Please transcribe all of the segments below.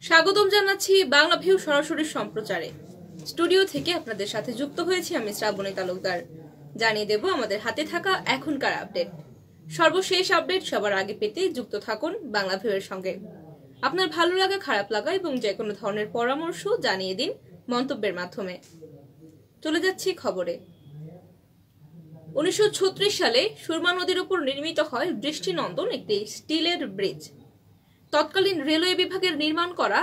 স্বাগতম জানাচ্ছি বাংলাভিউ সরাসরি সম্প্রচারে। স্টুডিও থেকে আপনাদের সাথে যুক্ত হয়েছি আমি শ্রাবণী তালুকদার। জানিয়ে দেব আমাদের হাতে থাকা এখনকার আপডেট। সর্বশেষ আপডেট সবার আগে পেতে যুক্ত থাকুন বাংলাভিউ এর সঙ্গে। আপনার ভালো লাগা, খারাপ লাগা এবং যে কোনো ধরনের পরামর্শ জানিয়ে দিন মন্তব্যের মাধ্যমে। চলে যাচ্ছি খবরে। 1936 সালে সুরমা নদীর উপর নির্মিত হয় দৃষ্টিনন্দন একটি স্টিলের ব্রিজ। তৎকালীন রেলওয়ে বিভাগের নির্মাণ করা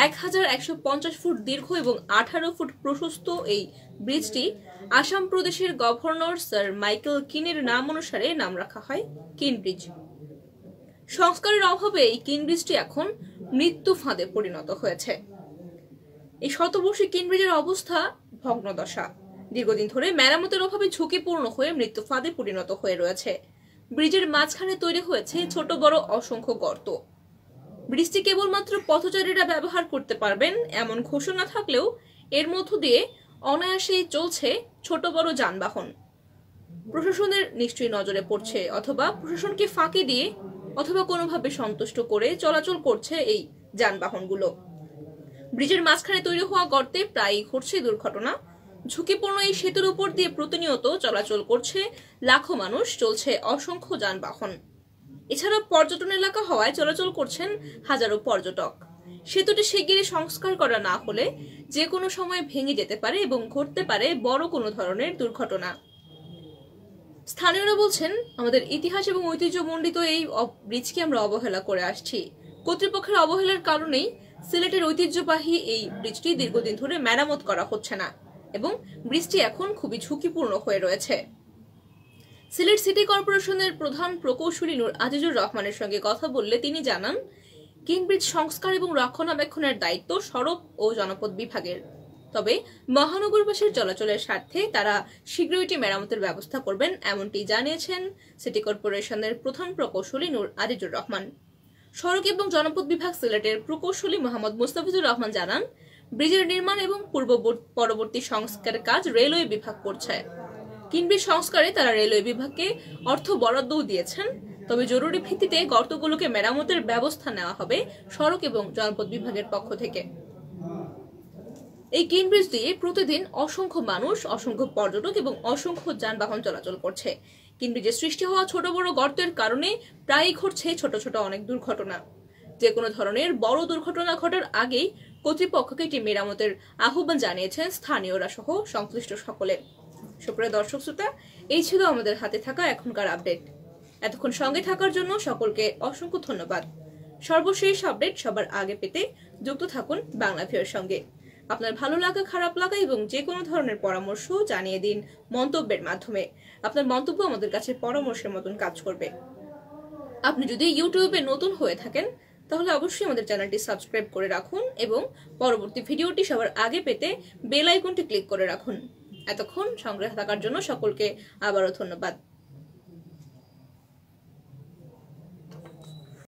1150 ফুট দীর্ঘ এবং 18 ফুট প্রশস্ত এই ব্রিজটি আসাম প্রদেশের গভর্নর স্যার মাইকেল কিনের নাম অনুসারে নাম রাখা হয় কিন ব্রিজ। সংস্কারের অভাবে এই কিন ব্রিজটি এখন মৃত্যু ফাঁদে পরিণত হয়েছে। এই শতবর্ষী কিন ব্রিজের অবস্থা ভগ্নদশা। দীর্ঘদিন ধরে মেরামতের অভাবে ঝুঁকিপূর্ণ হয়ে মৃত্যু ফাঁদে পরিণত হয়ে রয়েছে। ব্রিজের মাঝখানে তৈরি হয়েছে ছোট বড় অসংখ্য গর্ত। ব্রিজটি কেবলমাত্র পথচারীরা ব্যবহার করতে পারবেন এমন ঘোষণা থাকলেও এর মধ্য দিয়ে অনায়াসেই চলছে ছোট বড় যানবাহন। প্রশাসনের নিশ্চয়ই নজরে পড়ছে, অথবা প্রশাসনকে ফাঁকি দিয়ে অথবা কোনোভাবে সন্তুষ্ট করে চলাচল করছে এই যানবাহনগুলো। ব্রিজের মাঝখানে তৈরি হওয়া গর্তে প্রায়ই ঘটছে দুর্ঘটনা। ঝুঁকিপূর্ণ এই সেতুর উপর দিয়ে প্রতিনিয়ত চলাচল করছে লাখো মানুষ, চলছে অসংখ্য যানবাহন। এছাড়া পর্যটন এলাকা হওয়ায় চলাচল করছেন হাজারো পর্যটক। সেতুটি শিগগিরই সংস্কার করা না হলে যে কোনো সময় ভেঙে যেতে পারে এবং ঘটতে পারে বড় কোনো ধরনের দুর্ঘটনা। স্থানীয়রা বলছেন, আমাদের ইতিহাস এবং ঐতিহ্যমণ্ডিত এই ব্রিজকে আমরা অবহেলা করে আসছি। কর্তৃপক্ষের অবহেলার কারণেই সিলেটের ঐতিহ্যবাহী এই ব্রিজটি দীর্ঘদিন ধরে মেরামত করা হচ্ছে না এবং ব্রিজটি এখন খুবই ঝুঁকিপূর্ণ হয়ে রয়েছে। সিলেট সিটি কর্পোরেশনের প্রধান প্রকৌশলী নূর আজিজুর রহমানের সঙ্গে কথা বললে তিনি জানান, কিন ব্রিজ সংস্কার এবং রক্ষণাবেক্ষণের দায়িত্ব সড়ক ও জনপথ বিভাগের। তবে মহানগরবাসীর চলাচলের স্বার্থে তারা শীঘ্রই এটি মেরামতের ব্যবস্থা করবেন, এমনটি জানিয়েছেন সিটি কর্পোরেশনের প্রধান প্রকৌশলী নূর আজিজুর রহমান। সড়ক এবং জনপথ বিভাগ সিলেটের প্রকৌশলী মোহাম্মদ মুস্তাফিজুর রহমান জানান, ব্রিজের নির্মাণ এবং পরবর্তী সংস্কারের কাজ রেলওয়ে বিভাগ করছে। কিন ব্রিজ সংস্কারে তারা রেলওয়ে বিভাগকে অর্থ বরাদ্দও দিয়েছেন। তবে জরুরি ভিত্তিতে গর্তগুলোকে মেরামতের ব্যবস্থা নেওয়া হবে সড়ক এবং জনপথ বিভাগের পক্ষ থেকে। এই কিন ব্রিজ দিয়ে প্রতিদিন অসংখ্য মানুষ, অসংখ্য পর্যটক এবং অসংখ্য যানবাহন চলাচল করছে। কিন ব্রিজে সৃষ্টি হওয়া ছোট বড় গর্তের কারণে প্রায়ই ঘটছে ছোট ছোট অনেক দুর্ঘটনা। যে কোনো ধরনের বড় দুর্ঘটনা ঘটার আগেই কর্তৃপক্ষকে এটি মেরামতের আহ্বান জানিয়েছেন স্থানীয়রা সহ সংশ্লিষ্ট সকলে। সুপ্রিয় দর্শক শ্রোতা, এই ছিল আমাদের হাতে থাকা এখনকার আপডেট। এতক্ষণ সঙ্গে থাকার জন্য সকলকে অসংখ্য ধন্যবাদ। সর্বশেষ আপডেট সবার আগে পেতে যুক্ত থাকুন বাংলাভিউর সঙ্গে। আপনার ভালো লাগা, খারাপ লাগা এবং যে কোনো ধরনের পরামর্শ জানিয়ে দিন মন্তব্যের মাধ্যমে। আপনার মন্তব্য আমাদের কাছে পরামর্শের মতন কাজ করবে। আপনি যদি ইউটিউবে নতুন হয়ে থাকেন তাহলে অবশ্যই আমাদের চ্যানেলটি সাবস্ক্রাইব করে রাখুন এবং পরবর্তী ভিডিওটি সবার আগে পেতে বেল আইকনটি ক্লিক করে রাখুন। এতক্ষণ সঙ্গে থাকার জন্য সকলকে আবারও ধন্যবাদ।